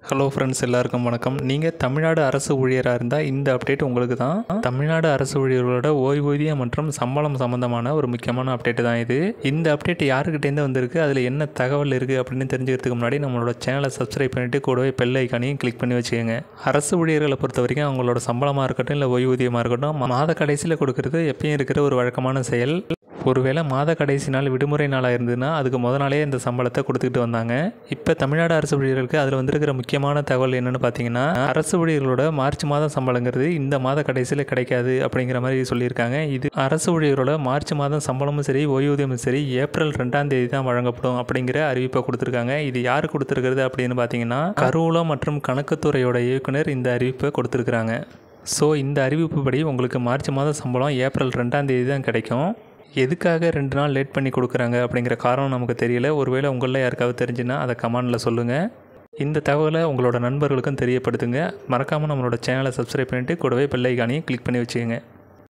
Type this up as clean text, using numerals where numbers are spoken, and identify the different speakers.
Speaker 1: Hello friends, எல்லாருக்கும் வணக்கம். நீங்கள் தமிழ்நாடு அரசு ஊழியராக இருந்தால் இந்த அப்டேட் உங்களுக்கு தான். தமிழ்நாடு அரசு ஊழியர்களோட ஓய்வூதியம் மற்றும் சம்பளம் சம்மந்தமான ஒரு முக்கியமான அப்டேட் தான் இது. இந்த அப்டேட் யாருக்கிட்டேருந்து வந்திருக்கு, அதில் என்ன தகவல் இருக்குது அப்படின்னு தெரிஞ்சுக்கிறதுக்கு முன்னாடி நம்மளோட சேனலை சப்ஸ்கிரைப் பண்ணிவிட்டு கூடவே பெல் ஐக்கானையும் கிளிக் பண்ணி வச்சுக்கோங்க. அரசு ஊழியர்களை பொறுத்த வரைக்கும் அவங்களோட சம்பளமாக இருக்கட்டும் இல்லை ஓய்வூதியமாக இருக்கட்டும், மாத கடைசியில் கொடுக்கறது எப்பயும் இருக்கிற ஒரு வழக்கமான செயல். ஒருவேளை மாத கடைசி நாள் விடுமுறை நாளாக இருந்ததுன்னா அதுக்கு முத நாளே இந்த சம்பளத்தை கொடுத்துக்கிட்டு வந்தாங்க. இப்போ தமிழ்நாடு அரசு ஊழியர்களுக்கு அதில் வந்திருக்கிற முக்கியமான தகவல் என்னென்னு பார்த்தீங்கன்னா, அரசு ஊழியர்களோட மார்ச் மாதம் சம்பளங்கிறது இந்த மாத கடைசியில் கிடைக்காது அப்படிங்கிற மாதிரி சொல்லியிருக்காங்க. இது அரசு ஊழியர்களோட மார்ச் மாதம் சம்பளமும் சரி ஓய்வூதியமும் சரி ஏப்ரல் 2ஆம் தேதி தான் வழங்கப்படும் அப்படிங்கிற அறிவிப்பை கொடுத்துருக்காங்க. இது யார் கொடுத்துருக்கிறது அப்படின்னு பார்த்தீங்கன்னா, கருவூலம் மற்றும் கணக்குத்துறையோட இயக்குனர் இந்த அறிவிப்பை கொடுத்துருக்குறாங்க. ஸோ இந்த அறிவிப்பு படி உங்களுக்கு மார்ச் மாதம் சம்பளம் ஏப்ரல் 2ஆம் தேதி தான் கிடைக்கும். எதுக்காக 2 நாள் லேட் பண்ணி கொடுக்குறாங்க அப்படிங்கிற காரணம் நமக்கு தெரியல. ஒருவேளை உங்களில் யாருக்காவது தெரிஞ்சுன்னா அதை கமெண்டில் சொல்லுங்கள். இந்த தகவலை உங்களோட நண்பர்களுக்கும் தெரியப்படுத்துங்க. மறக்காமல் நம்மளோட சேனலை சப்ஸ்கிரைப் பண்ணிவிட்டு கூடவே பெல் ஐக்கானையும் கிளிக் பண்ணி வச்சுக்கோங்க.